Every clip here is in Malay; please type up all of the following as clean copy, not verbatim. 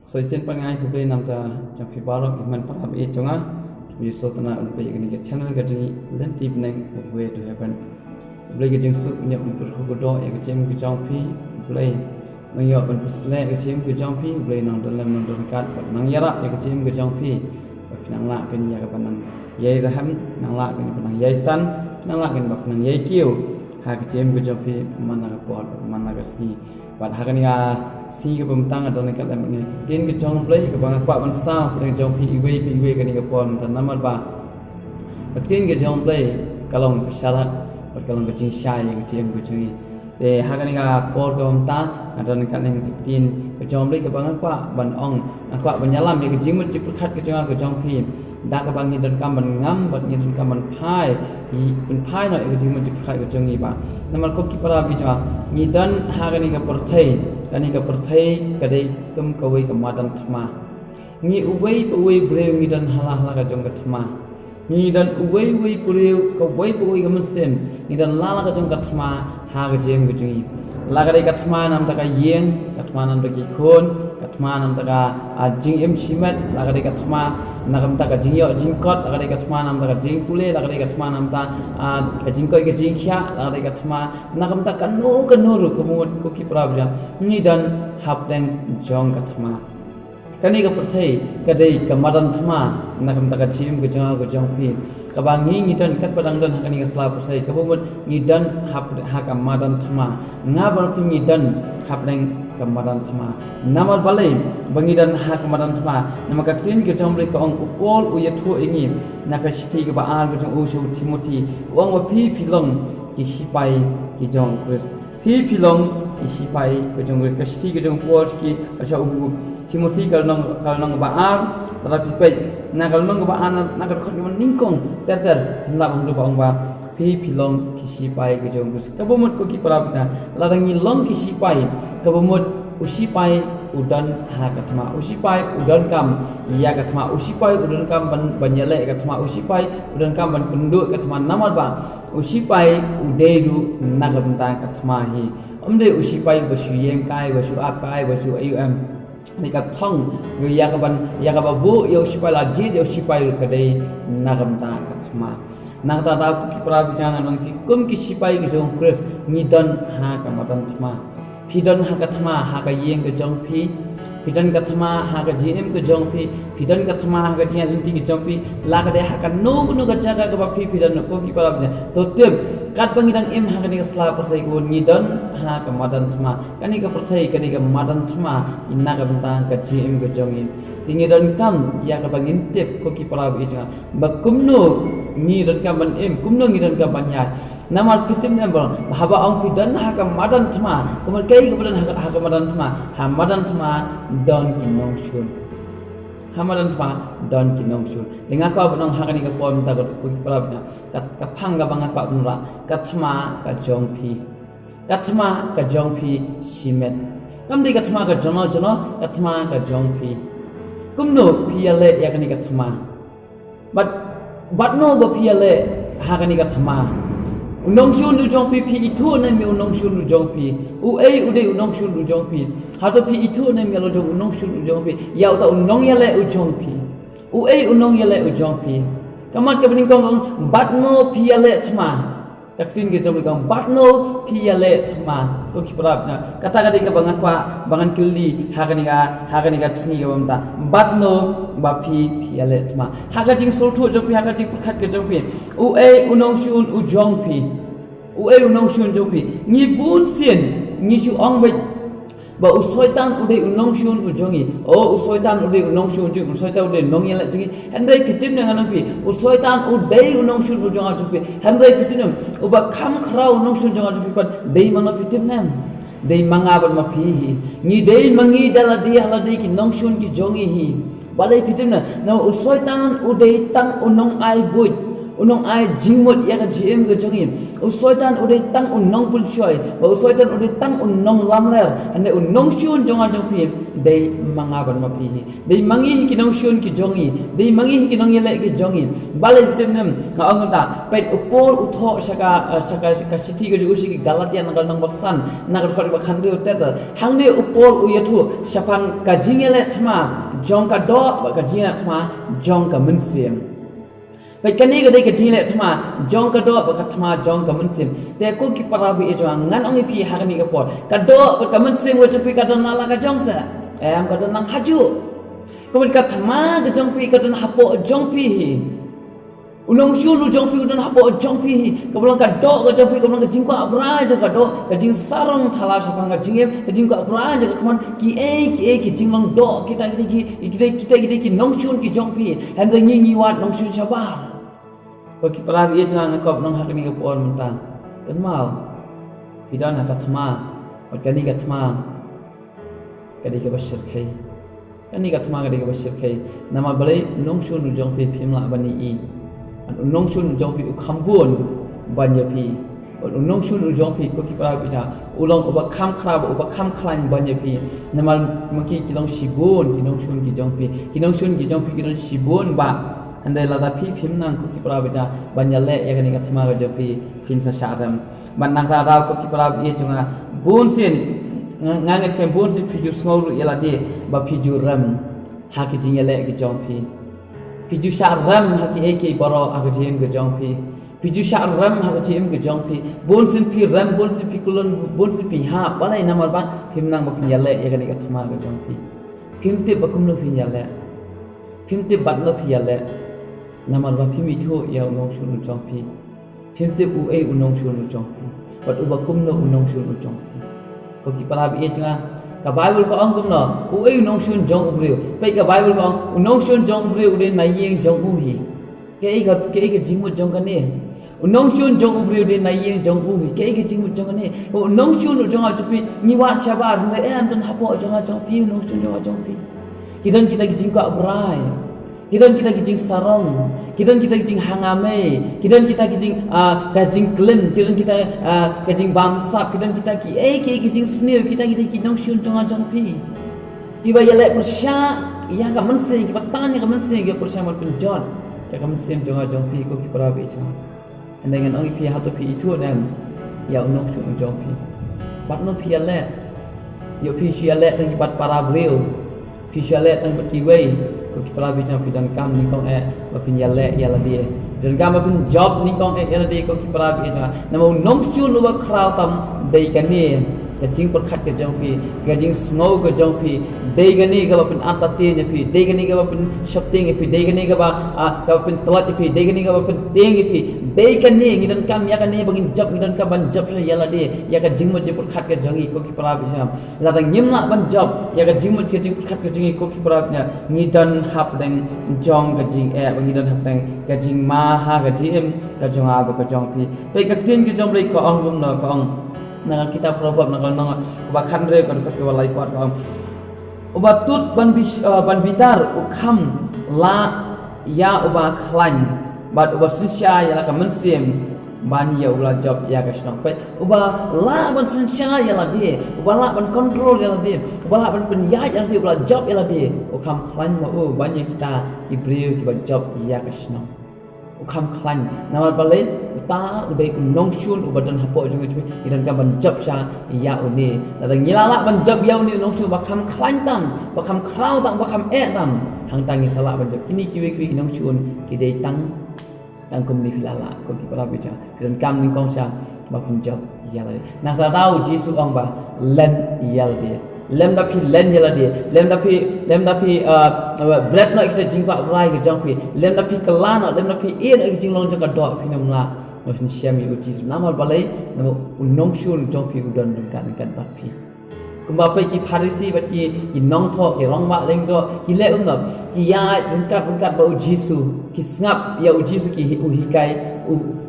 Soi sen pangai ku play nam ta jang phi barok iman parab e chunga mi so tana un pe gani ke channel ga jing len tip nang way to heaven play ga jing su nyap pur ko do e ga chem ku jang phi play nang yo ban pusle ga chem ku jang phi play nang dalam nang don kat nang yara e ga chem ku jang phi nang la kan ya ga panang yai raham nang la kan panang yai san nang la kan panang yai kiu ha ga chem ku jang phi mana ga pot mana ga si bat ha kan ga si ke pemtang atau nekat dalam ni tin ke jong play ke bang apa ban sa ke jong pi ke ni ke pon tan nama ba tin ke jong play kalong ke syarat kalong ke cing syai ke ciem ke cui de ha kan ga por ke pemtang atau nekat ni tin ke jong play ke bang apa ban ong apa ban nyalam ke cing men ciput khat ke jong pi dak ke bang ni dan kam ban ngam bat ni dan kam ban phai ban phai no ke cing men ciput khat ke jong ni ba nama ko ki para bi cha ni dan ha kan ni ke perthai kani ka perthai kadai kem kawai ka madan thma ni uwei breu ni dan hala ka jong ka thma ni dan uwei breu ka wei ka musem ni dan lala ka jong ka thma ha ga jem ga jungi la ka dai ka thma nam ta ka yeng ka thma nam ta ki khon ka thma nam ta ka jing em simat la ka dai ka thma na kam ta ka jing yo jing kot la ka dai ka thma nam ta ka jing pule la ka dai ka thma nam ta ka jing koi ka jing khya la ka dai ka thma na kam ta ka no ru ko mo ko ki prabja ni dan hap deng jong ka thma kani ka perthai ka dai ka madan thma na kam ta ka chim ka jong pi ka bang ni dan kat padang dan kani ka sla perthai ka bo ni dan hap ha ka madan thma nga ban pi ni dan hap deng kamadan thma namal balai bangi dan ha kamadan thma nama ka tin ke jong ka ong upol u ya thu ingi na ka sithi ka ba al ka jong u shu timothy wang wa pi long ki sipai ki jong kris pi long ki sipai ka jong ka sithi ka jong pol ki acha u timothy ka nong ba al tara pi pe na ka nong ba an na ka khot man ningkong ter la bang du ba ong ba pi long ki sipai ka jong kris ka bomot ko ki parapna la dangi long ki sipai ka bomot usipai udan ha katma usipai udan kam ya katma usipai udan kam banyale katma usipai udan kam ban kundu katma namal ba usipai udedu nagamta katma hi amde usipai basu yeng kai basu apai basu ayum ni ka thong ya ka ba bu ya usipai la ji ya usipai kadai nagamta katma nagta ta ku ki pra bijangan nang ki kum ki sipai ki jong kris ni dan ha ka matan thma Pidan hakathma haka yeng ke jong pi pidan kathma haka jm ke jong pi pidan kathma haka jian linti ke jong pi la ka de haka no ka jaga ka ba pi pidan ko ki parab ne to tep kat bangidang em haka ni sla perthai ko ni dan haka madan thma kani ka perthai kani ka madan thma inna ka bentang ka jm ke jong in tingi dan kam ya ka bangin tep ko ki parab ija ba kumno ni dan kam ban em kumno ni dan kam ban ya namal pitim nembal haba ong pidan haka madan thma kumal kai ka badan haka madan thma ha madan thma don kinong shun ha madan thma don kinong shun denga ko banong haka ni ka pom ta ko ki parab na ka phang ga banga ka nura ka thma ka jong pi simet kam di ka thma ka jono ka thma ka jong pi kumno pi ale ya ka ni ka thma but no ba pi ale haka ni ka thma unong shun lu jong pi itu na mi unong shun lu jong pi u ei u de unong shun lu jong pi ha to pi itu na mi lo jong unong shun lu jong pi ya ta unong ya le u jong pi u ei unong ya le u jong pi kamat ka bening kong bat no pi ya le thma taktin ke jom kong bat no pi ya le thma ko ki prab na kata ka de ka bangan kili ha ka ni ga singi ga bamta bat no ba pi ya le thma ha ka jing sol thu jong pi ha ka jing pukhat ke jong pi u ei unong shun u jong pi u ei unong shun jong pi ni bun sien ni shu ong bai ba u soitan u de unong shun u jongi o u soitan u de unong shun ju u soitan u de nong yela jingi handai kitim na nang pi u soitan u de unong shun u jonga ju pi handai kitim u ba kham khrau unong shun jonga ju pi pat de mana kitim nam de manga ban ma pi hi ni de mangi dala di hala de ki nong shun ki jongi hi balai kitim na u soitan u de tang unong ai buit unong ai jingmot ya ka GM ke jongi usoitan ude tang unong pun syoi ba usoitan ude tang unong lamler ande unong syun jonga jongpi dei mangaban mapi dei mangi ki nong syun ki jongi dei mangi ki nong yele ki jongi bale temnem ngangta pet upol utho saka siti ke usi ki galatia nang nang basan nang ko ba khandri uteta hangde upol uyathu sapang ka jingele thma jong ka do ba ka jingela thma jong ka mensiemไปกันนี่ก็ได้กันทีแหละทำไมจองกระโดดกับทำไมจองกับมันซิมแต่กูคิดปราบีเอจงงั้นองค์พี่หากันนี่ก็พอกระโดดกับมันซิมว่าจะพี่กระโดดนั่งละกระจองเสกระโดดนั่งฮัจูก็เป็นกระทำไมกระจองพี่กระโดดฮับโปจองพี่อุลงชูลูจองพี่กระโดดฮับโปจองพี่กำลังกระโดดกระจองพี่กำลังกระจิงกว่าอับราจะกระโดดกระจิงสารองทลายสะพังกระจิงเอฟกระจิงกว่าอับราจะกระมันกี่เอกี่จิงลังโดkita ki nong shun ki jongพี่ฮันเดงี้วัดนองชุนชาวบ้านก็คิดปราบีเอจงก็น้องฮักนี่ก็ปอนมันต่างกันมาพี่ดอนหักธรรมะวัดกันนี่กับธรรมะกันนี่กับบัชรเคกันนี่กับธรรมะกันนี่กับบัชรเคนามาบเลยน้องชุนจงพี่พิมละบันนี้น้องชุนจงพี่อุคัมบุญบัญญัติน้องชุนจงพี่ก็คิดปราบีจ้าอุลองอุบคำคราบอุบคำคลายบัญญัตินามาเมื่อกี้กิลองชิบุนกิน้องชุนกิจงพี่กิน้องชุนกิจงพี่กิลองชิบุนบ่าอันใดลาดาพี่พิมพ์นั่งก็คิดปราบีจ้าบัญญัติเละยังนี่กับธรรมะก็จะพี่พิมพ์สารัมบันนักดาวก็คิดปราบีจงอ่ะบุญสินงานเงินบุญสิพิจูสงรุยลาดีบะพิจูรัมหากิจิงเละกิจงพี่พิจูสารัมหากิเอกีบารอหากิจิงกิจงพี่พิจูสารัมหากิจิงกิจงพี่บุญสินพิรัมบุญสินพิคุลนบุญสินพิหาบอะไรนามาบ้านพิมพ์นั่งบะพิญญาเละยังนี่กับธรรมะกิจงพี่พิมพ์ติบะคุมโนพิญญาเละพิมพ์ติบัตโนพิญญาเละนามาบ้านพิมิทุยาวน้องชุนจงพี่พิมพ์ติอุเออุน้องชุนจงพี่บัดอุบคุมโนอุน้องชุนจงพี่ก็คิดปราบีเอจงกับไบเบิลก็อังกุมเนาะอุเออุน้องชุนจงอุบริวไปกับไบเบิลก็อุน้องชุนจงอุบริวเดนนายยังจงอุฮีแกอีกจิงมุจงกันเนี่ยอุน้องชุนจงอุบริวเดนนายยังจงอุฮีแกอีกจิงมุจงกันเนี่ยอุน้องชุนจงอาจุปีนิวัตชาบาร์เนี่ยอันเป็นฮับโปจงอาจงพี่อุน้องชุนจงอาจงพี่kita kijing ko abrai kita kijing sarong kita kijing hangame kita kijing kijing klim kita kijing bamsap kita kijing snil kita kinong shun jong pi tiba ya lek persya ya ka mense ki patan ya ka mense ki persya mon penjon ya ka mense jong pi ko ki prabi cha dengan ong pi ha to pi itu nam ya unong shun jong pi bat no pi lek yo pi sia lek tang bat para breu pi sia lek tang bat ki wei ko ki prabi cha pi dan kam ni kong ba pin ya lek ya la dia dan kam ba pin job ni kong ya la dia ko ki prabi cha namo nong shun lo ba khrau tam dei kan ni kajing perkat ke jong pi kajing smau ke jong pi dei gani ka bapin atati nya pi dei gani ka bapin shopping pi dei gani ka bapin telat pi dei gani ka bapin ting pi dei gani ngidan kam ya gani bagin job ngidan ka ban job sa yala de ya ka jing mo je perkat ke jong ko ki pra bi sam la dang nyim la ban job ya ka jing mo ke jing perkat ke jong ko ki pra nya ngidan hap dang jong ka jing ngidan hap dang ka jing ma ha ka jim ka jong a ba ka jong pi pe ka tin ke jong le ko ong gum na ko ong na kita probab na kanang bakhan re kan ka walai kwat ka ubatut ban bitar ukham la ya uba khlan bat uba sinsya ya la ka mensim ban ya uba job ya ka snok pe uba la ban sinsya ya la de uba la ban control ya la de uba la ban pen ya la de uba job ya la de ukham khlan ma ban ya kita ibriu ki ban job ya ka snok ukham khlan nama balai ta udai nong shun ubadan hapo jong chu idan ka ban job sha ya uni la ngilala ban job ya uni nong shun bakham khlan tam bakham khrau tam bakham tam hang tangi sala ban job kini kiwi nong shun ki dei tang kum ni filala ko ki para bicha idan kam ning kong sha bakham job ya la na sa dau jisu ong ba len yal dia lem da phi len yala dia lem da phi bread no ikta jingwa rai ke jong phi lem da phi kalana lem da phi in ek jinglong jong ka do phi nam la no ni syami uji namal balai namo unong shun jong phi udon kan bat phi kumba pe ki pharisi bat ki nong tho ki rong ma leng do ki le no ki ya ringkat ba uji su ki snap ya uji su ki uhikai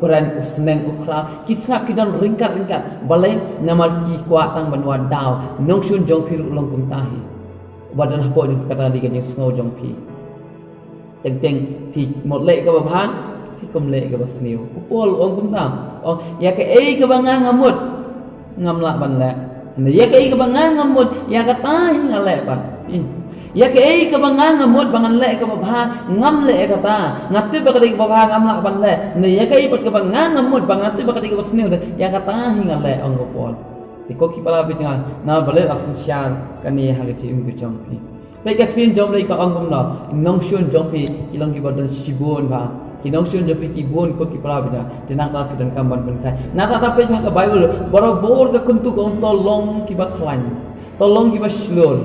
Quran usneng ukra ki snap ki don ringkat balai namal ki kwa tang banwa daw nong shun jong phi long kum tahi badan hapo ni kata di jeng sngo jong phi teng phi một lệ ka ba phan hikum le ke basniu upol ong kum tam ong ya ke ei ke bangang ngamut ngamla ban le ya ke ei ke bangang ngamut ya ka ta ngale ban ya ke ei ke bangang ngamut bangan le ke babha ngam le ka ta ngatu ba ka babha ngamla ban le ne ya ke ei pat ke bangang ngamut bangan tu ba ka ke basniu ya ka ta ngale ong upol ti ko ki pala bijang na bale asin syal kani ha ke tim ke jompi pe ka clean job le ka ong kum na nong shun jompi kilang ki badan sibon ba kinong shun jopi ki bon ko ki pala bida tenang ta pidan kamban ben khai na ta pe ka bible bor ka kuntu ko tolong ki ba khlan tolong ki ba slor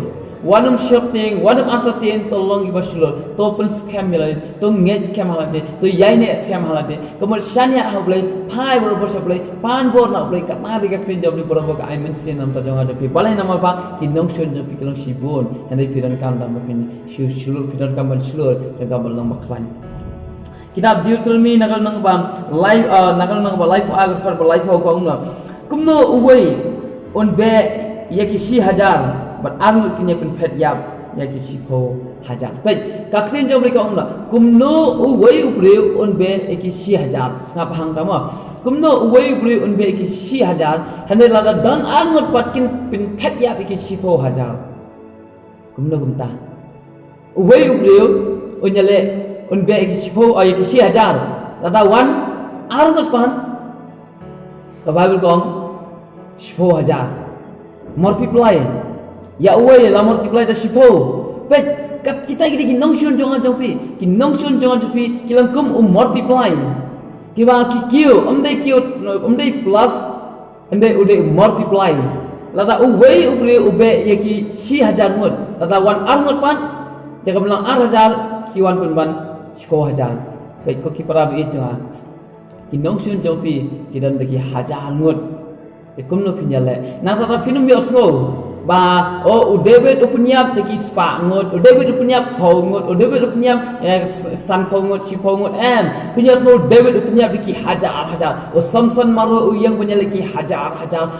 wanum shopping wanum entertain tolong ki ba slor to pen scam melade to nge scam halade to yaine scam halade komor shania hablai phai bor bor sablai pan bor na blai ka na de ka clean job ni bor ka I mention nam ta jonga jopi balai nama ba kinong shun jopi kilong sibon ande pidan kam dam pin shulur pidan kamban slor ka balang ba khlan kitab Deuteronomy nakal nang ba life agar kar ba life ko ngna kumno uwei on be yaki si hajar but anu kinya pen phet yap yaki si ko hajar pe kaksin jom ka ngna kumno uwei upre on be yaki si hajar ngap hang tama kumno uwei upre on be yaki si hajar hande lada dan anut patkin pen phet yap yaki si ko hajar kumno kumta uwei upre onyale unbe ekisipo ay kisi hajar tata wan arngot pan the bible kong sipo hajar multiply ya uwe la multiply da sipo pe kat kita gidi nongshun jonga jopi kilang kum multiply kiba ki kio omde plus ande ude multiply lata uwe ube yaki si hajar ngot tata wan arngot pan jaga bilang hajar kiwan pun ban Siko hajar, baik ko kipara bi cuma, kinong shun jopi kidan deki hajar ngut, tekum no pinyale. Nasa ta pinum biosno, ba o David upunyap deki spa ngut, David upunyap kau ngut, David upunyap san kau ngut, si kau ngut pinyasno David upunyap deki hajar, o Samson maro uyang punya leki hajar,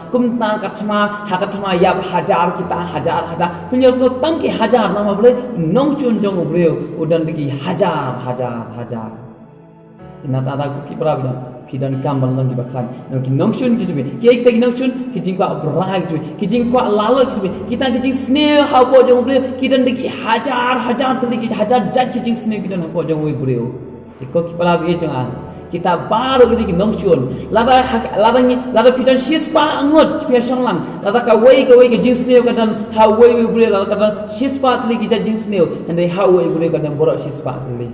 kumta hakatma yap hajar kita hajar, pinyasno tangki hajar nama boleh nong shun jong ubreu udan deki hajar. Nata ada kuki prabda pidan kamban langi baklan ki nongshun ki kita ki nongshun ki jingkwa brag ki jingkwa lalal kita ki jing sne hapo jong bre kidan deki hajar tadi ki hajar jat ki jing sne kidan hapo jong oi breu ko ki prabda jonga kita baru ki nongshun lada pidan shispa angot pia songlang lada ka wei ki jing sne kadan ha wei bre lada kadan shispa tadi ki jing sne and ha wei bre kadan borok shispa tadi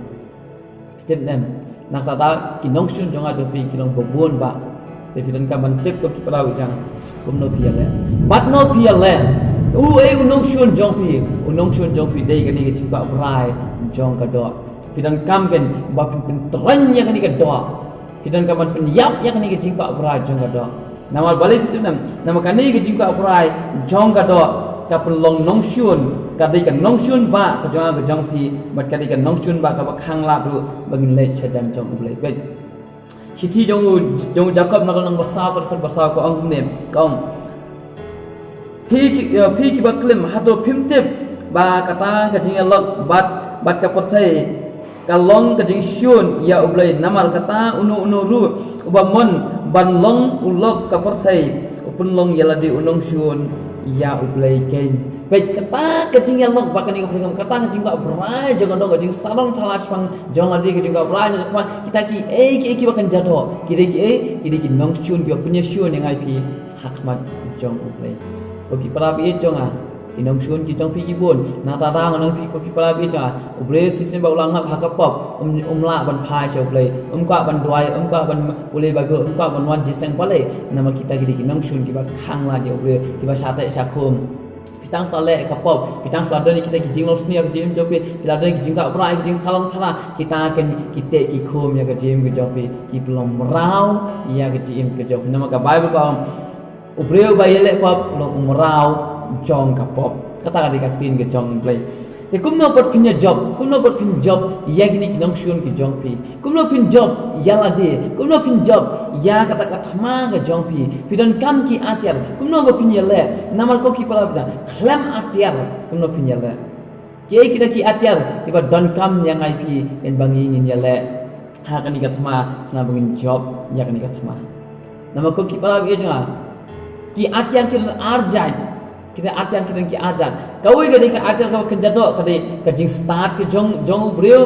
pidan nakata kinong shun jonga jopi kinong bobon ba te pidan ka mantep ko kipala wijang kumno piale but no piale unong shun jongpi dei gani ke chimba brai jong ka do pidan kam ken ba pin tran ya gani ka do pidan ka man pin yap ya gani ke chimba brai jong ka do nama balik pidan nama kani ke chimba brai jong ka do ka pun long nong shun kadai kan nongshun ba ka jonga ka jongpi bat kadai kan nongshun ba ka khang la ru bangin le chajan jong ble be chiti jong jakob nakal nang basa ko ang ne kong phi ki ba klem hato phimtep ba kata ka jing lok bat ka pothai ka long ka jing shun ya uble namal kata unu ru ubamon ban long ulok ka pothai upun long yaladi unong shun ya uble ken baik kata kecing yang lok bahkan ikut kata kecing tak berai jangan dong kecing salon salah pang jangan lagi kecing tak berai jangan kita ki bahkan jatuh kita nong shun kita punya shun yang IP hakmat jong uplay bagi para bi jong kinong shun ki jong pi ki bon na ta ta nang pi ko ki para bi jong ubre sistem ba ulang ngap hakapop umla ban phai che uplay kwa ban doi kwa ban ule ba go kwa ban wan jiseng pale nama kita kinong shun ki ba khang la je ubre ki ba sate sakum pitang sale kapop pitang sadani kita kijing los ni kijing jopi piladani kijing ka brai kijing salong thara kita akan kita ki khom ya kijing ki jopi ki pelom merau ya kijing ki jopi nama ka bible ko ubreu ba yele pop lo merau jong kapop kata ka tin ki jong play te kumno pot pinya job ya gini kinong shun ki jong pi kumno pin job ya lade kumno pin job ya kata ma ga jong pi pidan kam ki atiar kumno go pinya le namar ko ki pala bida klam atiar kumno pinya le ke kita ki atiar ki ba don kam yang ai pi en bangi ngin ya le hakan ikat ma na bungin job yakan ikat ma nama ko ki para bi jonga ki atian ki arjan kita atian ki arjan kawai gade ka atian ka kenjado kade ka jing start ki jong ubreu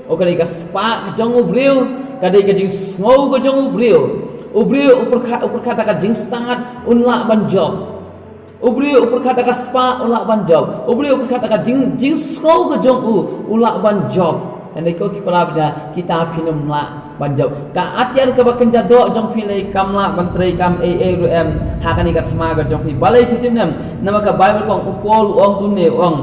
o kade ka spa ki jong ubreu kade ka jing ngau ka jong ubreu upur kata ka jing start unla ban job ubreu upur kata ka spa unla ban job ubreu upur kata ka jing ngau ka jong unla ban job Andai ko ki palabda kita pinum la banjau ka atian ka bakenja do jong pilai kamla menteri kam rum hakani ka thma ga jong pi balai pitim nam nama ka bible ko upol ong tunne ong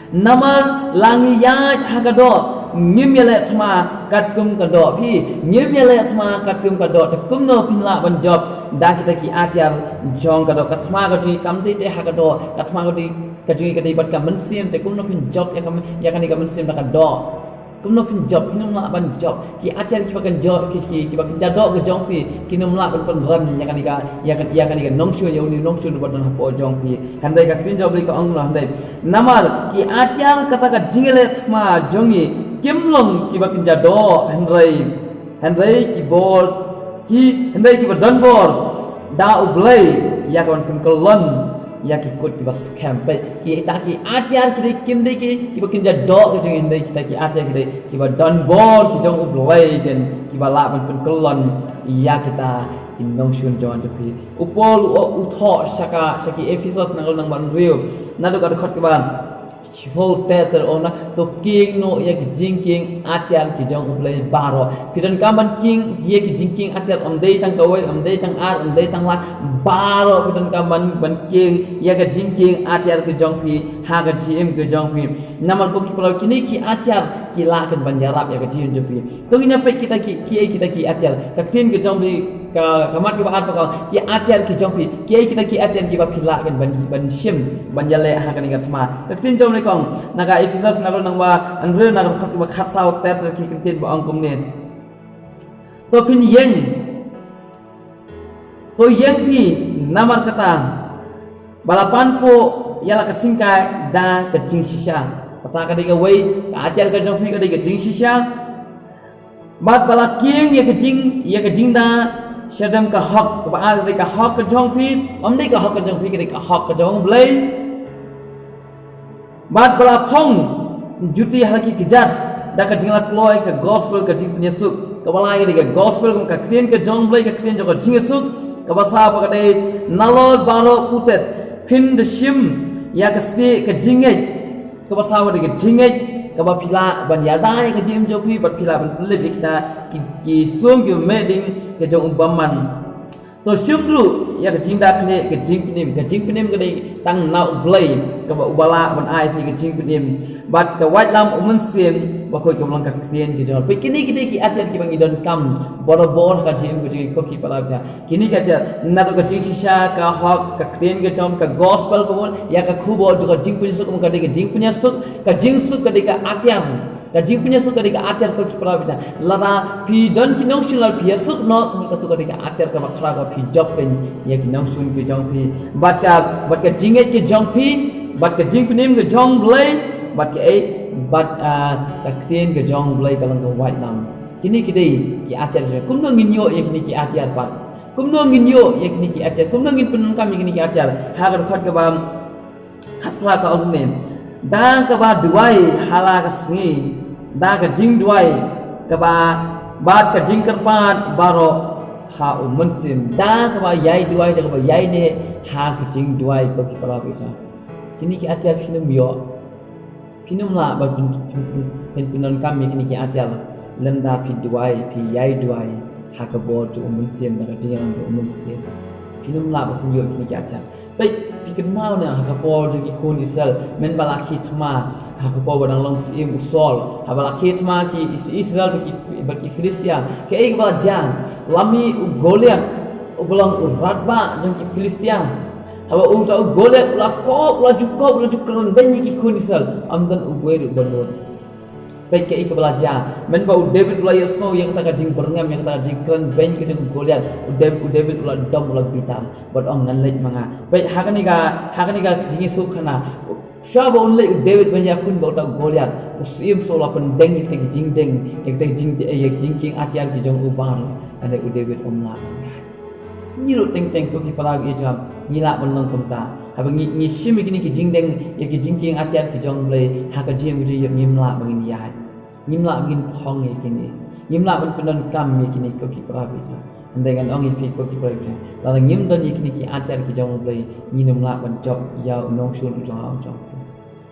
nama langi ya hakado ngimyale thma katkum ka do pi ngimyale thma katkum ka do takum no pinla banjob da kita ki atian jong ka do ka thma ga ti kam ti te hakado ka thma ga ti ka ji ka dei bat ka mensim te kum no pin job ya kan ka mensim da ka do kumno pin job kinum la ban job ki ajar ki bakan job ki bakan jado ke jong pi kinum la ban pen ram ya kan nong shu ya uni nong shu ban hapo jong pi handai ka kin job li ka ong la handai namal ki ajar kata ka jingele ma jongi kimlong ki bakan jado handai ki bol ki handai ki badan bor da ublai ya kan pen kolon ya ki kut ki bas campaign ki ta ki ajar ki kim dei ki bakin jado ki jeng dei kita ki ajar ki ba don bor ki jong ublai gen ki ba la ban pen kolon ya kita ki nong shun jon jopi upol utho shaki episodes nang ban review na do ka khot ki ban Chifol teter ona to king no ya jingking atyar ki jong ublai baro pidan kaman king dia ki jingking atyar dei tang kawai dei tang ar dei tang la baro pidan kaman ban king ya ka jingking atyar ki jong pi ha ka gm ki jong pi naman ko ki pula kini ki atyar ki la kan banjarap ya ka jing jopi to ina pe kita ki atyar ka tin ki jong pi ka kamat ki baat pa ki atyar ki jong pi kita ki atyar ki ba phila kan ban shim ban jale ha kan ga thma ka tin jong kong naga episode nagal nang ba anre nagal khat sao tet ki kintin ba angkom nen to pin yeng pi namar kata balapan po yala ka singkai da ka jing shisha kata ka diga wei ka ajar ka jong pi ka diga jing shisha bat bala king ya ka jing da shadam ka hok ba al ka hok ka jong pi dei ka hok ka jong pi ka hok ka jong blai Bat bala phong juti halki kijat da ka jingla kloi ka gospel ka jing penyesuk ka balai ka gospel ka ktin ka jonglai ka ktin ka jingesuk ka basa pa ka dei nalol baro putet pin de shim ya ka sti ka jingai ka basa wa ka jingai ka ba pila ban ya dai ka jim jopi bat pila ban lip kita ki sum ki meding ka jong baman to shimru ya ka jingda kne ka jing pinim ka dei tang nau blai ka ba ubala ban ai pi ka jing pinim bat ka wat lam umun sim ba khoi ka lang ka tien ki jor pe kini ki atar ki bangi don kam bor ka jing ko ki pala ja kini ka ja na ka jing shisha ka hok ka tien ka jom ka gospel ko bon ya ka khubo jo ka jing pin suk ka dei ka jing punya suk ka jing suk ka dei ka atyam ka jing punya suk ka dei ka atyar ko ki pala ja lada pi don ki nong shulal pi suk no ka tu ka dei ka atyar ka bakra ka pi job pen ya ki nong sun ki jong pi bat ka jinget ki jong pi bat ka jing pinim ka jong blai bat ka ktin ka jong blai ka lang ka white lam kini ki dei ki atyar je kum no ngin yo ya kini ki atyar bat kum no ngin yo ya kini ki atyar kum no ngin penun kam kini ki atyar ha ka khot ka bam khat pla ka ong nem da ka ba duai hala ka sngi da ka jing duai ka ba bat ka jing karpat baro ha umuntim da ka ba yai duai da ka ba yai ne ha ka jing duai ko ki pala bi cha kini ki atyar pinum yo pinum la ba pinon kam kini ki atyar lenda pi duai pi yai duai ha ka bo tu umunsim da ka jing ang umunsim pinum la ba yo kini ki atyar pe pi kan mau ne ha ka bo tu ki kun isal men bala ki thma ha ka bo badang long sim usol ha bala ki thma ki Israel ba ki Filistia ke ek bala jan lami Goliat ugolang uratba jong ki Filistia hawa uta Goliat la ko la jukron benyi ki kun isal amdan ugwe du banur pe ke ek bala jan men ba David la yasno yang ta ka jing berngam yang ta ka jing kran ben ki jong Goliat David la dom la bitan bot ong nan lej manga pe hakani ga jingi thu khana Siapa ulai David menyakun bau tak Goliat, usim sola pendeng yang tegi jingdeng, yang tegi jingking atiar ki jong ubar, anda David omla. Nyiru teng ko ki palag ijam, nyila menang kumta. Habang ni sim kini ki jingdeng, yang ki jingking atiar ki jong blay, haka jim gudi nyimla bangin yai, nyimla bangin pong kini, nyimla bangin penon kam kini ko ki palag ijam. Dengan orang ipi ko ki palag ijam. Lalu nyimdan kini ki atiar ki jong blay, nyinum la ban job ya nong shun ujong ujong.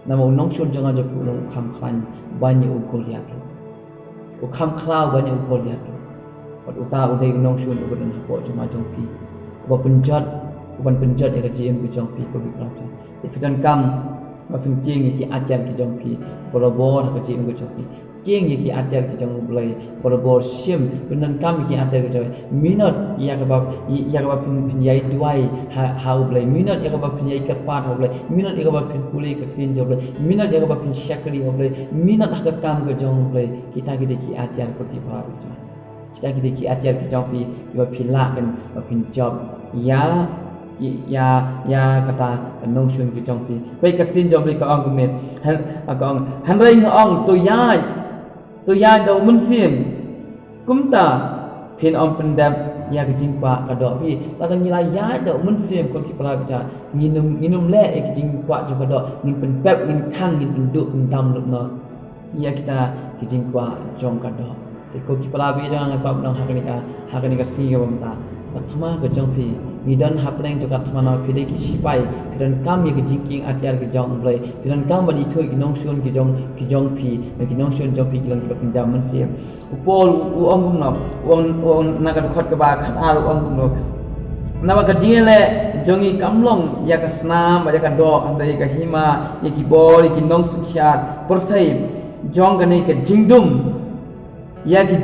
Nama unong shun jangan jauh unong kam klan banyak Goliat tu, ukam klau banyak Goliat tu. Pada utah udai unong shun uban hapok cuma jongpi, uban penjat yang kajian ku jongpi ko bikram tu. Tapi dan kam mafin king yang ki ajar ki jongpi, bolabor kajian ku jongpi. King yang ki ajar ki jong ulai, bolabor sim, dan kam ki ajar ki jong. Minat yang kabab penyai duai hau ulai, minat yang kabab penyai kerpat hau ulai, minat yang kabab pulai ketin jong ulai, minat yang kabab pensyakri ulai, minat hak kam ke jong ulai. Kita ki ajar ko ki prabu jong. Kita ki ajar ki jong pi pilakan job ya kata nong shun ki jong pi. Baik ketin jong ulai ka ong kumet, han rai ong tu ya dau mensim kumta pin om pendam ya kejingpa kadok pi latang nilai ya dau mensim ko ki pala bica nginum le kejingpa juga dok ngin penpep ngin kang ngin penduk pendam lukno ya kita kejingpa jong kadok te ko ki pala bi jangan ngapa nang hakani ka si ga bamta Atma ke jong pi nidan hapneng juga atma na pide ki sipai dan kam ye jingking atiar ke jong blai dan kam bani thoi ki nong shun ki jong pi ki nong shun jong pi kilang ki pinjam mensia upol uong gum no uong naga khot ke ba khat ar uong gum no nama ka jingele jongi kamlong ya ka snam ya ka do andai ka hima ye ki bol ki nong sukshat persai jong ka nei ka jingdum ya ki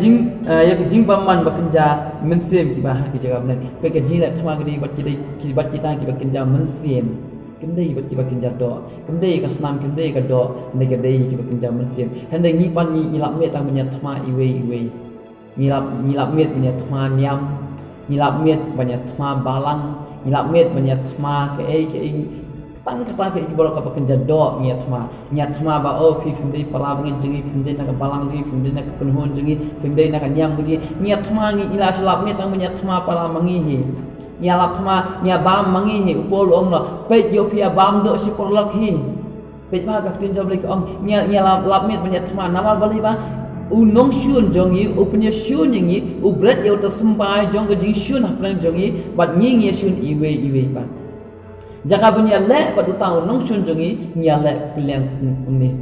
jing paman bakenja mensim ki bahar ki jaga benar pe ka jing la thama ki bat kita ki bakenja mensim kendai bat ki bakenja do kendai ka snam kendai ka do ne ka dei ki bakenja mensim handai ni pan ni lap met tang banya thama iwe ni lap met banya thama niam ni lap met banya thama balang ni lap met banya thama ke tang kata ke ibol ka pakenja do niat ma ba o pi pindai para bangin jengi pindai nak balang jengi pindai nak kunhon jengi pindai nak nyam jengi niat ma ni ila selap ni tang niat ma para mangi hi nya lap ma nya bam mangi hi upol om la pe yo pia bam do si por lak hi pe ba ka tin job lek ong nya lap mit niat ma nama bali ba unong shun jongi upnya shun yengi ubret yo ta sempai jong ka jing shun haplan jongi bat nging ye shun iwe ba jaka punya le pada tahun nong shun jongi nya le pilihan ni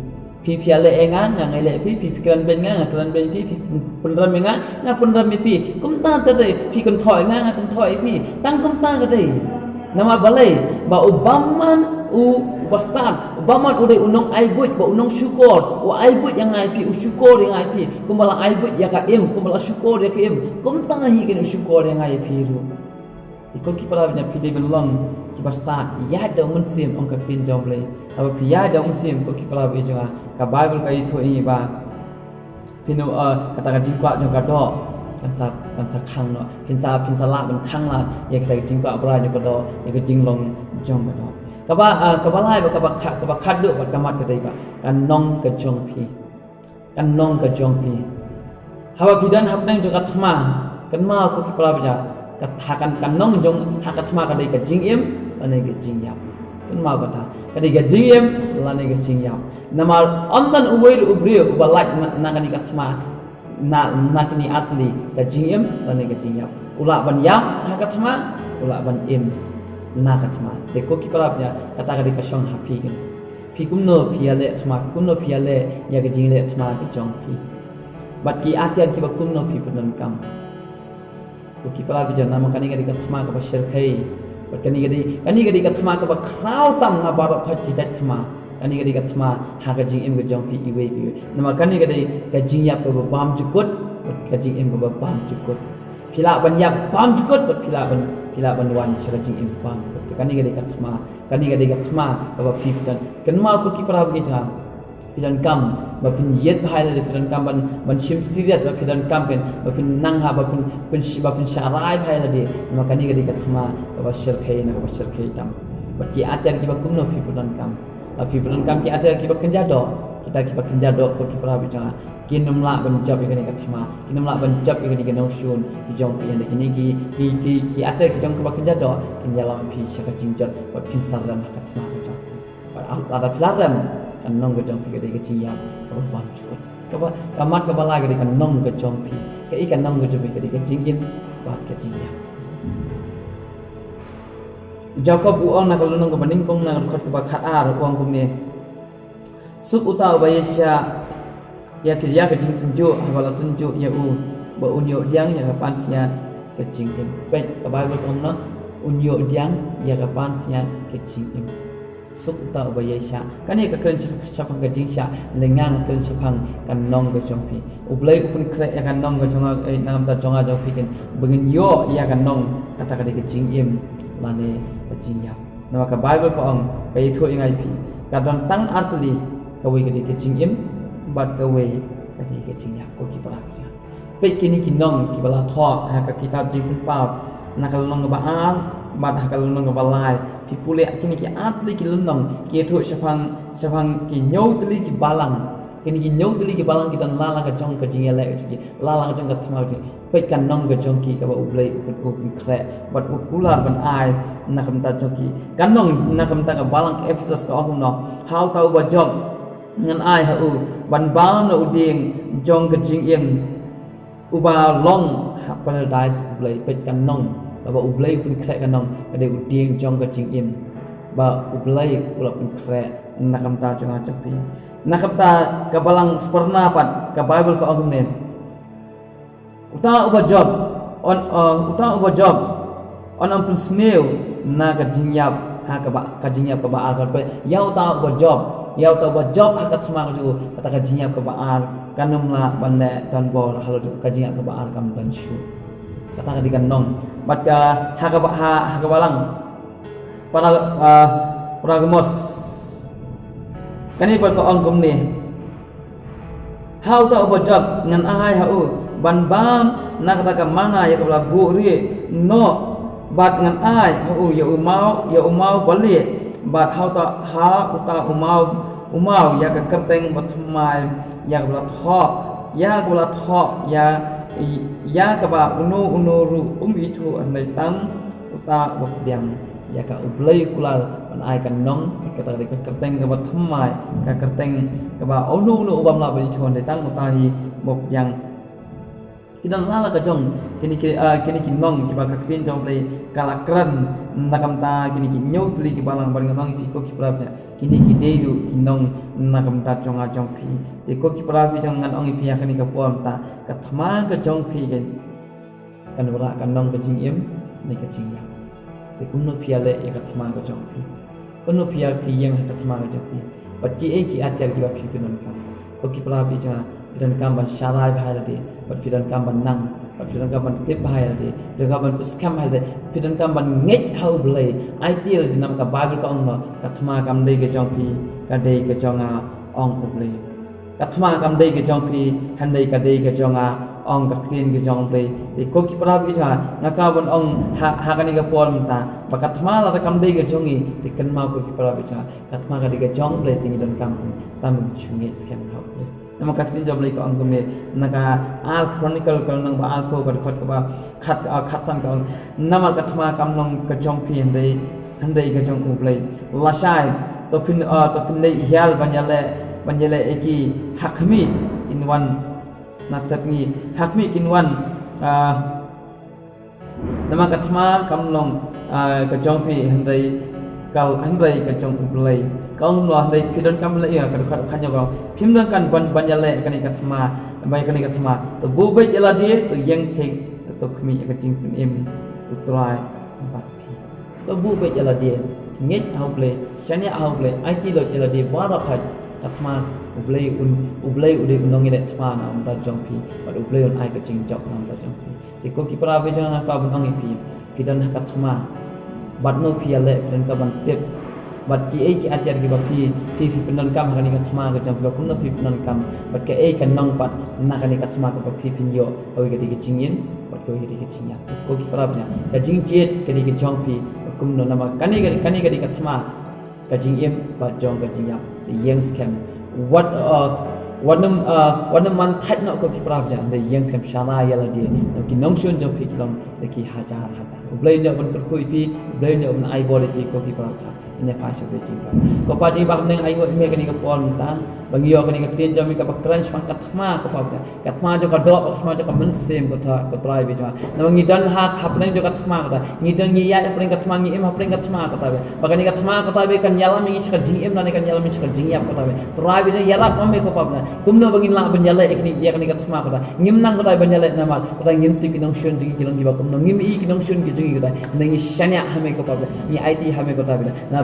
pi le engan ngai le pi kan ben ngan kan ben pi penram engan na penram pi kum ta tade pi kan thoi ngan kan thoi pi tang kum ta ka dei nama balai ba ubaman bastan ubaman ude unong aibut ba unong syukur wa aibut yang ai pi syukur yang ai pi kumbala aibut ya ka em kumbala syukur ya ka em kum ta hi kan syukur yang ai pi ru ikut kipara punya pide belong kibasta ya da munsim ong ka tin jomble aba pia da munsim ko kipara bi jonga ka bible ka itu ini ba pinu kata ka jingkwa jong ka do kan sa khang no pin sa la ban khang la ya kita jingkwa bra jong ka do ya ka jinglong jong ka do ka ba lai ba ka ba khad do ba ka mat ka dai ba kan nong ka jong pi hawa bidan hapnang jong ka thma kan ma ko kipara ba katakan kanong jong hakatma kadai ka jingim lane ka jingyap kan ma kata kadai ka jingim lane ka jingyap nama ondan uwei ubrio ubalak nakani katma na kini atli ka jingim lane ka jingyap ula ban yap hakatma ula ban im na katma te ko kipalapnya kata kadai ka shong happy kan pi kumno piale tma kumno piale ya ka jingle tma ka jong pi bat ki atian ki ba kumno pi punan kam Kuki pala bijan nama kani gadi katma ka bashir khai kani gadi katma ka ba kraw tam na barok khat ki jatma kani gadi katma ha ka jing im ga jong pi iwe pi nama kani gadi ka jing yap ka bam jukut ka jing im ka bam jukut pila ban yap bam jukut pila ban wan cha jing im bam kani gadi katma ka ba pi kan ma kuki pala bijan filan kam bapin yet bahai dari filan kam ban shim siriat filan kam pen bapin nang ha bapin syarai bahai dari maka ni gadi katma ka bashir khai tam baki atar ki bakum no fi filan kam api belum kam ki ada ki bekerja do kita ki bekerja do ko ki pra bicara kinum la ban job ikani katma kinum la ban job ikani ke notion ki jong pi ande kini ki ada ki jong ko bekerja do kin jalan pi syaka jingjat wat pin saram katma ko jong ada pilaram kan nong ke jong pi ke ke ciya ko ban chut ko kamat ke bala ke kan nong ke jong pi ke ikan nong ke jong pi ke jingin ba ke ciya Jacob uang nak kalunong kebaning kong nak rekat kebakar uang kong ni suk utau bayesya ya kerja kecing tunjuk kalau tunjuk ya ba unyo diang ya kapan sian kecing im pet ke Bible kong no unyo diang ya kapan sian kecing im suk utau bayesya kan ya kekeren sapang kecing sya lengang kekeren sapang kan nong ke jongpi ublai upun krek ya kan nong ke jonga nam ta jonga jongpi kan bengin yo ya kan nong kata kata kecing im lane kecing ya nama ke Bible ko ang kay thu ingai pi kadang tang artli kawi ke kecing im bat kawi ke kecing ya ko ki para ja pe kini kinong ki bala tho ha ka kitab jing pa na kalong ke baal bat ha kalong ke balai ki pule kini ki artli ki lunong ki thu sapang ki nyau tli ki balang kini ki nyau tli ki balang kita lala ka jong ke jing ya le ki lala ka jong ka thmau ji pe kan nong ke jong ki ka ba ublai upun kre bat ukular ban ai na kam ta jong ki kan nong na kam ta ka balang Ephesus ka ong no how tau ba job ngan ai ha u ban bang no ding jong ke jing im uba long ha paradise ublai pe kan nong ka ba ublai upun kre kan nong ka de ding jong ke jing im ba ublai ula pun kre na kam ta jong ha chapi na kam ta ka balang sperna pat ka Bible ka ong ne uta uba job on ampun snail na ka jingyap ha ka jingyap ka baal ka pe yau ta uba job ha ka thma ko kata ka jingyap ka baal kanum la banle don bol halo ka jingyap ka baal kam tan shu kata ka dikan nong bat ka ha ka balang para gemos kani pa ko ang kum ni how ta uba job ngan ai ha u ban bam nak kata mana ya kala bu ri no bat ngan ai hu ya umau bali bat hau ta ha uta umau ya ka kerteng batmai ya kala tho ya ka ba unu ru umbi thu andai tam uta bok diam ya ka ublai kular ban ai kan nong kata ka kerteng ka batmai ka kerteng ka ba unu ubam la bali thu andai tam uta hi bok yang kita lala ka jong kini ki nong ki ba ka tin jong play kalakran nakam ta kini ki nyau tli ki balang bar nong ki ko ki prapnya kini ki deidu ki nong nakam ta jong a jong pi te ko ki prapi jong ngan ong pi ya kini ka puam ta ka thma ka jong pi kan wala kan nong ka jing im ni ka jing ya te kum no pi ale ya ka thma ka jong pi ko no pi ya pi yang ka thma ka jong pi bat ki ki ajar ki ba pi pinon ka ko ki prapi jong dan kamban syarai bahaya di, dan kamban nang, dan kamban tip bahaya di, dan kamban puskam bahaya di, dan kamban ngek hau belai, IT di nama ka Bible ka ongma, katma kam dei ke jong pi, ka dei ke jonga ong belai, katma kam dei ke jong pi, handai ka dei ke jonga ong ka clean ke jong belai, di ko ki prabi cha, ngakabon ong hakani ka pol mta, ba katma la kam dei ke jongi, di kan mau ko ki prabi cha, katma ka dei ke jong belai tingi dan kampung, tamu chungi scam hau belai. Nama kaktin job lagi ko ang gumne naka al chronicle ko nang ba al ko ko ba khat san ko nama kathma kam nong ka jong pi handai ka jong ublai lasai to pin le hial banjale eki hakmi kinwan nasabni hakmi kinwan nama kathma kam nong ka jong pi handai ka jong ublai kau nuah dari pidon kam le ya kan khanya ba phimdan kan banjale kan ikatma bai kan ikatma to bubai jala dia to yang thek to khmi ka jing pin im utrai bat to bubai jala dia nget auble shania auble IT lo jala dia bara khat katma ublai ude unong ile thma na ta jong pi bat ublai on ai ka jing jok na ta jong pi ti ko ki pra be jana ka bunong pi pidon ka thma bat no pi ale dan ka ban tip bat ki ajar ki ba pi penan kam hakani ka thma ka jam lo kun pi penan kam bat ka kan nong pat na kani ka thma ka pi pin yo ko ki ki chingin bat ko ki chingya ko ki prabnya ka jing jet ka ki jong pi kum no nama kani ka thma kajing im ba jong kajing yap the yang scamวันมันทัดเนาะก็คิดปราบจังเลยยังสำคัญอะไรล่ะดีเราคิดน้องชวนจบพี่ลองเลยคิดหาจาเบลย์เนี่ยมันก็คุยพี่เบลย์เนี่ยมันไอบอลพี่ก็คิดปราบจังini pasal berjing pak. Kau pajing bah neng ayu ini kini kepon ta. Bagi yo kini ketin jami ke bakran semang katma kau pa. Katma jo kadok, katma jo kamensem kau try bijma. Nama ngidan hak hapneng jo katma kata. Ngidan ngiya hapneng katma ngiem hapneng katma kata. Bagani katma kata be kan yalam ngi sekal jingem dan kan yalam ngi sekal jingyap kata. Try bijma yalap mame kau pa. Kumno bagi lang benjala ikni ya kini katma kata. Ngim nang kata benjala nama. Kata ngim tik kinong shun jingi kilong giba kumno ngim I kinong shun jingi kata. Nengi shanya hame kau pa. Ni IT hame kau ta.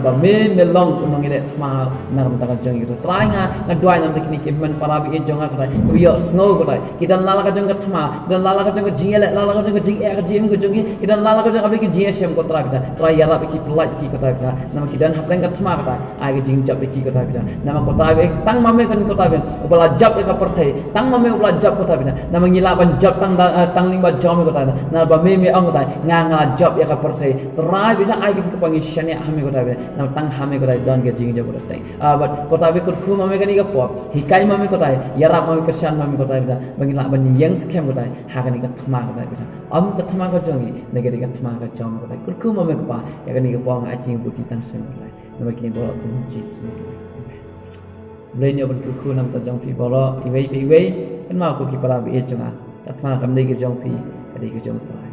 Ba me melong unong ile thma naram ta jang gitu try nga dwai nam teknik men parabi e jonga kata yo snow kata kidan lala ka jang thma dan lala ka jang jingele lala ka jing e ka jing ko jongi kidan lala ka jang abli ki gsm ko try yara ki plat ki kata bita nama kidan hapreng ka thma kata ai jing jab ki kata bita nama kota be tang mame kan kota be ubala jab e ka perthai tang mame ubala jab kota bita nama ngila ban jab tang limba jom kota na ba me ang kota nga jab e ka perthai try bita ai ki pangi shane hame kota bita nama tang hame kota don ke jing jab kota but kota be kur khu mame kani ka po hikai mame kota yara mame kersan mame kota bita bangila ban yang scam kota ha kani ka thma kota bita am ka thma ka jongi negeri ka thma ka jom kota kur khu mame ka pa ya kani ka po nga aching buti tang sem kota nama kini bolo tin jisu blenyo ban kur khu nam ta jong pi bolo iwei kan ma ko ki para be jonga ka thma kam dei ke jong pi adi ke jong ta